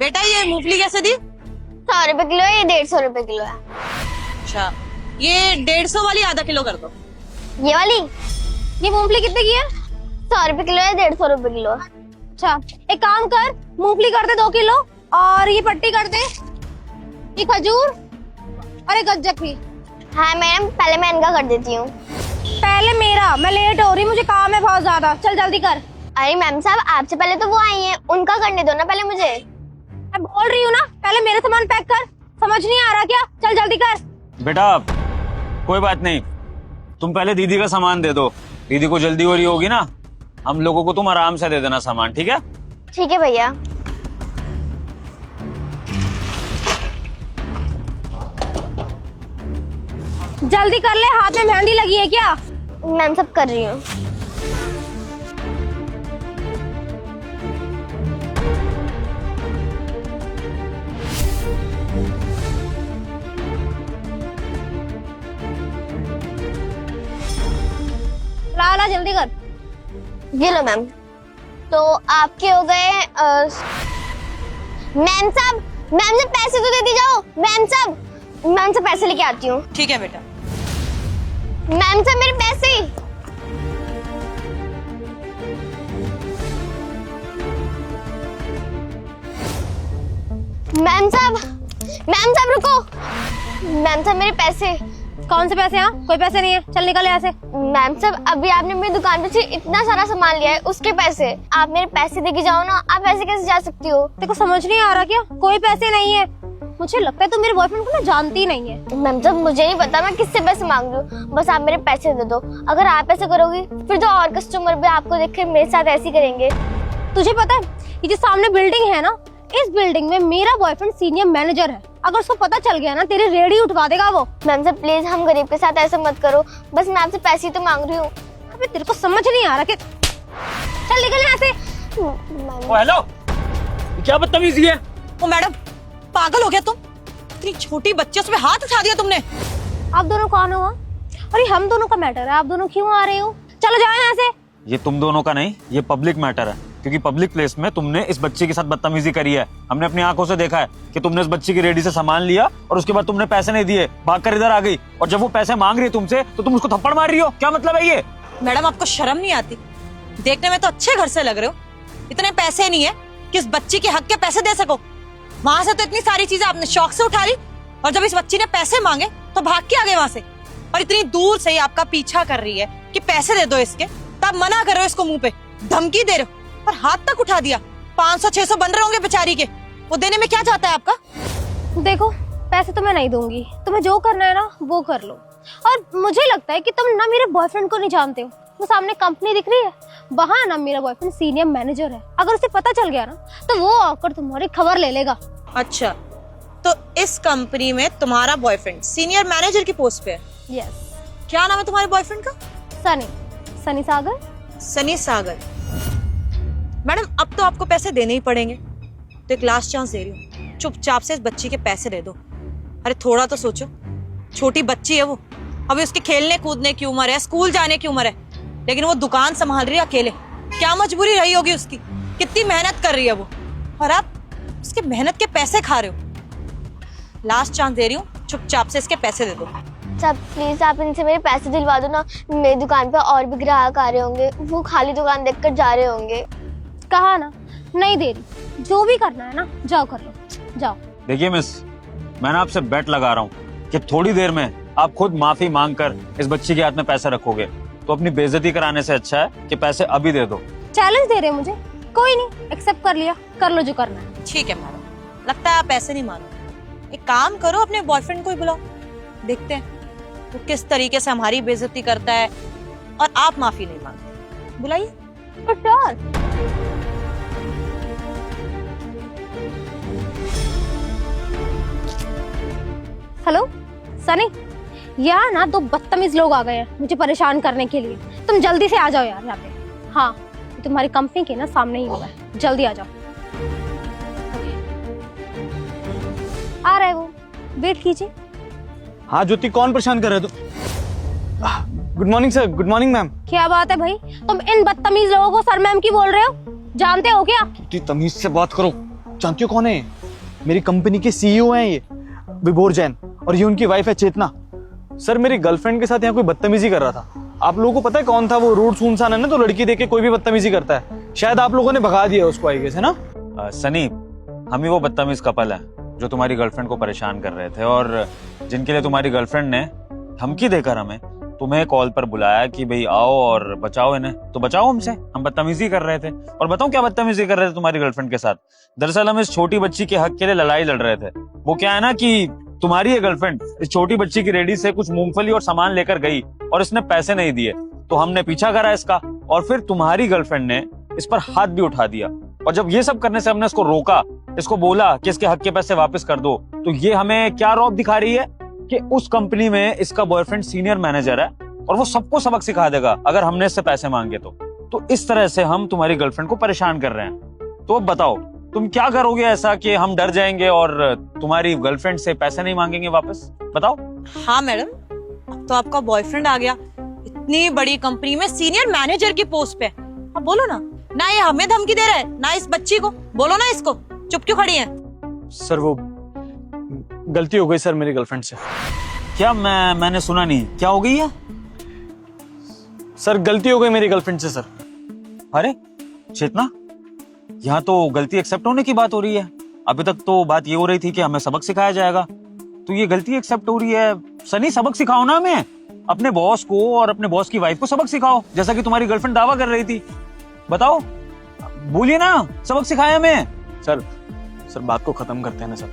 बेटा ये मूंगफली कैसे दी? 100 रुपए किलो है, ये 150 रुपए किलो है। अच्छा, ये 150 वाली आधा किलो कर दो। ये वाली, ये मूंगफली कितने की है? 100 रुपए किलो है, 150 रुपए किलो है। अच्छा एक काम कर, मूंगफली कर दे 2 किलो और ये पट्टी कर दे, ये खजूर और एक गज्जक भी। हाँ मैडम, पहले मैं इनका कर देती हूँ। पहले मेरा, मैं लेट हो रही, मुझे काम है बहुत ज्यादा, चल जल्दी कर। अरे मैम साहब, आपसे पहले तो वो आई हैं, उनका करने दो ना पहले मुझे। मैं बोल रही हूँ ना, पहले मेरे सामान पैक कर, समझ नहीं आ रहा क्या? चल जल्दी कर। बेटा कोई बात नहीं, तुम पहले दीदी का सामान दे दो, दीदी को जल्दी हो रही होगी ना, हम लोगों को तुम आराम से दे देना सामान, ठीक है? ठीक है भैया। जल्दी कर ले, हाथ में मेहंदी लगी है क्या? मैम सब कर रही हूँ। ला ला जल्दी कर। ये लो मैम। तो आपके हो गए मैम साहब, मैम से पैसे तो देती जाओ। मैम साहब, मैम से पैसे लेके आती हूँ। ठीक है बेटा। मैम साहब मेरे पैसे। मैम साहब रुको। मैम साहब मेरे पैसे। कौन से पैसे? यहाँ कोई पैसे नहीं है, चल निकल यहाँ से। मैम साहब अभी आपने मेरी दुकान पे से इतना सारा सामान लिया है, उसके पैसे। आप मेरे पैसे देके जाओ ना। आप ऐसे कैसे जा सकती हो? तेरे को समझ नहीं आ रहा क्या? कोई पैसे नहीं है। मुझे लगता है तू मेरे बॉयफ्रेंड को ना जानती ही नहीं है। मैम साहब मुझे नहीं पता मैं किससे पैसे मांग रही हूँ, बस आप मेरे पैसे दे दो। अगर आप ऐसे करोगी फिर तो और कस्टमर भी आपको देख कर मेरे साथ ऐसे ही करेंगे। तुझे पता है ये जो सामने बिल्डिंग है ना, इस बिल्डिंग में मेरा बॉयफ्रेंड सीनियर मैनेजर है। अगर उसको पता चल गया ना, तेरी रेडी उठवा देगा वो। मैम साहब प्लीज हम गरीब के साथ ऐसा मत करो, बस मैं आपसे पैसे ही तो मांग रही हूँ। अबे तेरे को समझ नहीं आ रहा कि चल निकल यहाँ से। ओ हेलो, क्या बदतमीजी है? ओ मैडम, पागल हो गया तुम? इतनी छोटी बच्ची पे हाथ उठा दिया तुमने। आप दोनों कौन हो? अरे हम दोनों का मैटर है, आप दोनों क्यों आ रहे हो? चलो जाओ यहाँ से। ये तुम दोनों का नहीं, ये पब्लिक मैटर है, क्योंकि पब्लिक प्लेस में तुमने इस बच्ची के साथ बदतमीजी करी है। हमने अपनी आंखों से देखा है कि तुमने इस बच्ची की रेडी से सामान लिया और उसके बाद तुमने पैसे नहीं दिए, भागकर इधर आ गई, और जब वो पैसे मांग रही है तुमसे तो तुम उसको थप्पड़ मार रही हो। क्या मतलब है ये? मैडम आपको शर्म नहीं आती? देखने में तो अच्छे घर से लग रहे हो, इतने पैसे नहीं है कि इस बच्ची के हक के पैसे दे सको। वहां से तो इतनी सारी चीजें आपने शौक से उठा ली, और जब इस बच्ची ने पैसे मांगे तो भाग के आ गए वहां से। और इतनी दूर से ही आपका पीछा कर रही है कि पैसे दे दो इसके, तब मना कर रहे हो इसको, मुंह पे धमकी दे रहे हो, और हाथ तक उठा दिया। 500-600 बन रहे होंगे बेचारी के, वो देने में क्या जाता है आपका? देखो पैसे तो मैं नहीं दूंगी, तुम्हें जो करना है ना वो कर लो। और मुझे लगता है कि तुम ना मेरे बॉयफ्रेंड को नहीं जानते हो। वो सामने कंपनी दिख रही है, वहाँ ना मेरा बॉयफ्रेंड सीनियर मैनेजर है। अगर उसे पता चल गया ना तो वो आकर तुम्हारी खबर ले लेगा। अच्छा, तो इस कंपनी में तुम्हारा बॉयफ्रेंड सीनियर मैनेजर की पोस्ट पे है? यस। क्या नाम है तुम्हारे बॉयफ्रेंड का? सनी सागर। सनी सागर। मैडम अब तो आपको पैसे देने ही पड़ेंगे, तो एक लास्ट चांस दे रही हूँ, चुपचाप से इस बच्ची के पैसे दे दो। अरे थोड़ा तो सोचो, छोटी बच्ची है वो, अभी उसके खेलने कूदने की उम्र है, स्कूल जाने की उम्र है, लेकिन वो दुकान संभाल रही है अकेले। क्या मजबूरी रही होगी उसकी, कितनी मेहनत कर रही है वो, और आप उसके मेहनत के पैसे खा रहे हो। लास्ट चांस दे रही हूँ, चुपचाप से इसके पैसे दे दो। साहब प्लीज आप इनसे मेरे पैसे दिलवा दो ना, मेरी दुकान पे और भी ग्राहक आ रहे होंगे, वो खाली दुकान देखकर जा रहे होंगे। कहा ना नहीं दे रही, जो भी करना है ना जाओ कर लो, जाओ। देखिए मिस, मैंने आपसे बेट लगा रहा हूँ कि थोड़ी देर में आप खुद माफी मांगकर इस बच्ची के हाथ में पैसे रखोगे, तो अपनी बेइज्जती कराने से अच्छा है कि पैसे अभी दे दो। चैलेंज दे रहे हो मुझे? कोई नहीं, एक्सेप्ट कर लिया, कर लो जो करना है। ठीक है मैडम, लगता है आप पैसे नहीं मानो। एक काम करो, अपने बॉयफ्रेंड को ही बुलाओ, देखते हैं वो किस तरीके से हमारी बेइज्जती करता है और आप माफी नहीं मांगते। बुलाइए। हेलो सनी, यहाँ ना 2 बदतमीज लोग आ गए हैं मुझे परेशान करने के लिए। तुम जल्दी से आ जाओ यार यहाँ पे। हाँ तुम्हारी कंपनी के ना सामने ही हुआ है, जल्दी आ जाओ। आ रहा है वो, वेट कीजिए। हाँ ज्योति, कौन परेशान कर रहे हो? Good morning sir. Good morning ma'am. क्या बात है भाई, तुम इन बदतमीज लोगों को सर मैम की बोल रहे हो? जानते हो क्या? ज्योति तमीज से बात करो। जानती हो कौन है? मेरी कंपनी के सीईओ हैं ये, विभोर जैन, और ये उनकी वाइफ है चेतना। सर मेरी गर्लफ्रेंड के साथ यहाँ कोई बदतमीजी कर रहा था। आप लोगों को पता है कौन था वो? रूट सुनसान है ना, तो लड़की देख के कोई भी बदतमीजी करता है। शायद आप लोगों ने भगा दिया उसको, आई गेस, है ना? सनी, हम ही वो बदतमीज कपल है जो तुम्हारी गर्लफ्रेंड को परेशान कर रहे थे और जिनके लिए तुम्हारी गर्लफ्रेंड ने धमकी देकर हमें तुम्हें कॉल पर बुलाया कि भाई आओ और बचाओ इन्हें। तो बचाओ हमसे, हम बदतमीजी कर रहे थे। और बताओ क्या बदतमीजी कर रहे थे तुम्हारी गर्लफ्रेंड के साथ? दरअसल हम इस छोटी बच्ची के हक के लिए लड़ाई लड़ रहे थे। वो क्या है ना कि तुम्हारी ये गर्लफ्रेंड इस छोटी बच्ची की रेडी से कुछ मूंगफली और सामान लेकर गई और इसने पैसे नहीं दिए, तो हमने पीछा करा इसका और फिर तुम्हारी गर्लफ्रेंड ने इस पर हाथ भी उठा दिया। और जब ये सब करने से हमने इसको रोका, इसको बोला कि इसके हक के पैसे वापस कर दो, तो ये हमें क्या रौब दिखा रही है कि उस कंपनी में इसका बॉयफ्रेंड सीनियर मैनेजर है और वो सबको सबक सिखा देगा अगर हमने इससे पैसे मांगे तो इस तरह से हम तुम्हारी गर्लफ्रेंड को परेशान कर रहे हैं। तो अब बताओ तुम क्या करोगे ऐसा कि हम डर जाएंगे और तुम्हारी गर्लफ्रेंड से पैसे नहीं मांगेंगे वापस? बताओ। हाँ मैडम, अब तो आपका बॉयफ्रेंड आ गया, इतनी बड़ी कंपनी में सीनियर मैनेजर की पोस्ट पे। अब बोलो ना ये हमें धमकी दे रहा है ना इस बच्ची को। बोलो ना इसको, चुप क्यों खड़ी है? सर वो गलती हो गई सर मेरी गर्लफ्रेंड से। क्या? मैंने सुना नहीं, क्या हो गई है? सर गलती हो गई मेरी गर्लफ्रेंड से सर। अरे चेतना, यहाँ तो गलती एक्सेप्ट होने की बात हो रही है। अभी तक तो बात ये हो रही थी कि हमें सबक सिखाया जाएगा, तो ये गलती एक्सेप्ट हो रही है। सनी, सबक सिखाओ ना हमें, अपने बॉस को और अपने बॉस की वाइफ को सबक सिखाओ, जैसा कि तुम्हारी गर्लफ्रेंड दावा कर रही थी। बताओ, बोलिए ना, सबक सिखाया हमें। सर बात को खत्म करते हैं ना सर।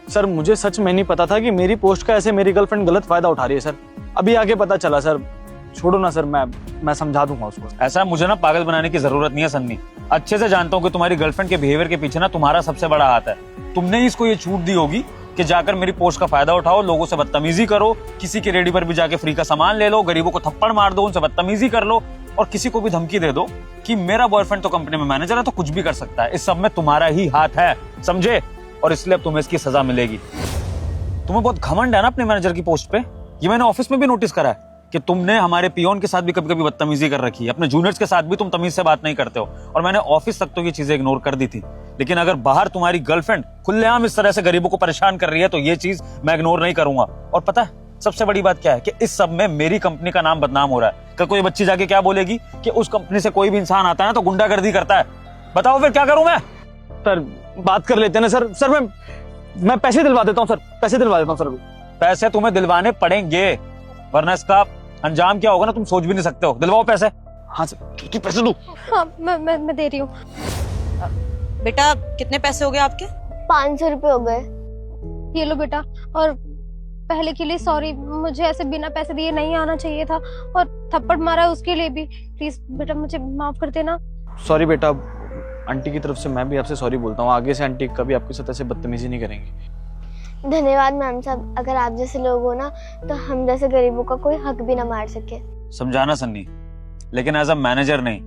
सर मुझे सच में नहीं पता था कि मेरी पोस्ट का ऐसे मेरी गर्लफ्रेंड गलत फायदा उठा रही है सर। अभी आगे पता चला सर। छोड़ो ना सर, मैं समझा दूंगा उसको। ऐसा मुझे ना पागल बनाने की जरूरत नहीं है सन्नी। अच्छे से जानता हूँ कि तुम्हारी गर्लफ्रेंड के बिहेवियर के पीछे ना तुम्हारा सबसे बड़ा हाथ है। तुमने ही इसको ये छूट दी होगी कि जाकर मेरी पोस्ट का फायदा उठाओ, लोगों से बदतमीजी करो, किसी की रेडी पर भी जाके फ्री का सामान ले लो, गरीबों को थप्पड़ मार दो, उनसे बदतमीजी कर लो और किसी को भी धमकी दे दो कि मेरा बॉयफ्रेंड तो कंपनी में मैनेजर है तो कुछ भी कर सकता है। इस सब में तुम्हारा ही हाथ है, समझे? और इसलिए अब तुम्हें इसकी सजा मिलेगी। तुम्हें बहुत घमंड है ना अपने मैनेजर की पोस्ट पे। ये मैंने ऑफिस में भी नोटिस करा है कि तुमने हमारे पियोन के साथ भी कभी कभी बदतमीजी कर रखी है, अपने जूनियर्स के साथ भी तुम तमीज से बात नहीं करते हो। और मैंने ऑफिस तक तो ये चीजें इग्नोर कर दी थी, लेकिन अगर बाहर तुम्हारी गर्लफ्रेंड खुलेआम इस तरह से गरीबों को परेशान कर रही है तो ये चीज मैं इग्नोर नहीं करूंगा। और पता है सबसे बड़ी बात क्या है कि इस सब में मेरी कंपनी का नाम बदनाम हो रहा है। कल कोई बच्ची जाके क्या बोलेगी कि उस कंपनी से कोई भी इंसान आता है ना तो गुंडागर्दी करता है। बताओ फिर क्या करूं मैं? सर बात कर लेते हैं ना सर। सर मैं पैसे दिलवा देता हूँ सर, पैसे दिलवा देता हूँ सर। पैसे तुम्हें दिलवाने पड़ेंगे, वरना इसका अंजाम क्या होगा ना तुम सोच भी नहीं सकते हो। दिलवाओ पैसे। हाँ सर, कि पैसे दो। हाँ मैं दे रही हूँ। बेटा कितने पैसे हो गए आपके? 500 रुपए हो गए। ये लो बेटा, और पहले के लिए सॉरी, मुझे ऐसे बिना पैसे दिए नहीं आना चाहिए था, और थप्पड़ मारा उसके लिए भी। प्लीज बेटा मुझे माफ कर देना। सॉरी बेटा, आंटी की तरफ से मैं भी आपसे सॉरी बोलता हूँ। आगे से आंटी कभी आपके साथ ऐसे बदतमीजी नहीं करेंगी। धन्यवाद मैम साहब, अगर आप जैसे लोग हो ना तो हम जैसे गरीबों का कोई हक भी ना मार सके। समझाना सन्नी, लेकिन एज अ मैनेजर नहीं,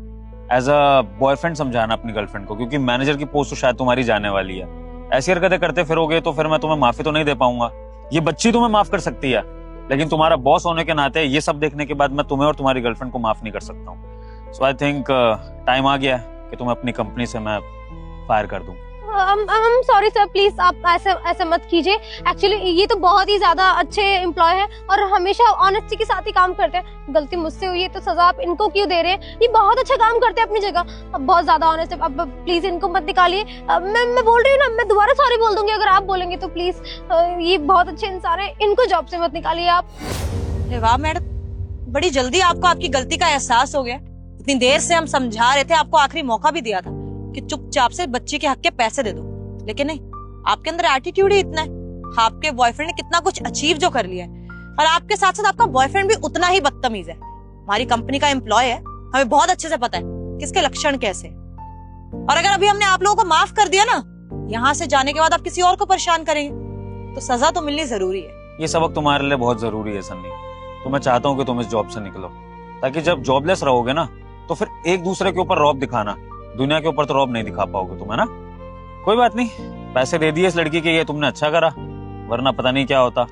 एज अ बॉयफ्रेंड समझाना अपनी गर्लफ्रेंड को, क्योंकि मैनेजर की पोस्ट तो शायद तुम्हारी जाने वाली है। ऐसी हरकतें करते फिरोगे तो फिर मैं तुम्हें माफी तो नहीं दे पाऊंगा। ये बच्ची तुम्हें माफ कर सकती है, लेकिन तुम्हारा बॉस होने के नाते ये सब देखने के बाद मैं तुम्हें और तुम्हारी गर्लफ्रेंड को माफ नहीं कर सकता हूँ। सो आई थिंक टाइम आ गया है कि तुम्हें अपनी कंपनी से मैं फायर कर दूं। सॉरी सर, प्लीज आप ऐसे मत कीजिए। एक्चुअली ये तो बहुत ही ज्यादा अच्छे एम्प्लॉय हैं और हमेशा ऑनेस्टी के साथ ही काम करते हैं। गलती मुझसे हुई है तो सजा आप इनको क्यों दे रहे हैं? ये बहुत अच्छा काम करते हैं अपनी जगह, बहुत ज्यादा ऑनेस्ट है। अब प्लीज इनको मत निकालिए। मैं बोल रही हूँ ना, मैं दोबारा सॉरी बोल दूंगी अगर आप बोलेंगे तो। प्लीज ये बहुत अच्छे इंसान है, इनको जॉब से मत निकालिए आप। अरे वाह मैडम, बड़ी जल्दी आपको आपकी गलती का एहसास हो गया। इतनी देर से हम समझा रहे थे, आपको आखिरी मौका भी दिया था कि चुपचाप से बच्ची के हक के पैसे दे दो, लेकिन नहीं, आपके अंदर एटीट्यूड ही इतना है। आपके बॉयफ्रेंड ने कितना कुछ अचीव जो कर लिया है, और आपके साथ साथ आपका बॉयफ्रेंड भी उतना ही बदतमीज है। हमारी कंपनी का एम्प्लॉय है, हमें बहुत अच्छे से पता है किसके लक्षण कैसे। और अगर अभी हमने आप लोगों को माफ कर दिया ना, यहाँ से जाने के बाद आप किसी और को परेशान करेंगे तो सजा तो मिलनी जरूरी है। ये सबक तुम्हारे लिए बहुत जरूरी है सन्नी। तो मैं चाहता हूँ कि तुम इस जॉब से निकलो, ताकि जब जॉबलेस रहोगे ना तो फिर एक दूसरे के ऊपर रौब दिखाना, दुनिया के ऊपर तो रौब नहीं दिखा पाओगे तुम, है ना? कोई बात नहीं, पैसे दे दिए इस लड़की के, ये तुमने अच्छा करा, वरना पता नहीं क्या होता।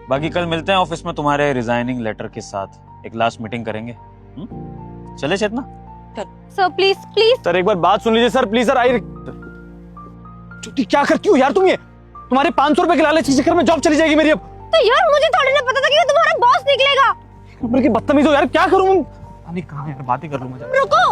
बाकी कल मिलते हैं ऑफिस में तुम्हारे रिजाइनिंग लेटर के साथ, एक लास्ट मीटिंग करेंगे। चले Chetna? Sir please please. Sir एक बार बात सुन लीजिए सर, प्लीज सर। आई छोटी क्या करती हो यार तुम ये? तुम्हारे 500 रुपए के लालच के चक्कर में जॉब चली जाएगी मेरी अब। तो यार मुझे थोड़ी ना पता था कि वो तुम्हारा बॉस निकलेगा। नंबर की बदतमीज हो यार, क्या करूं मैं? अरे कहाँ यार, बातें कर लूं मैं। रुको,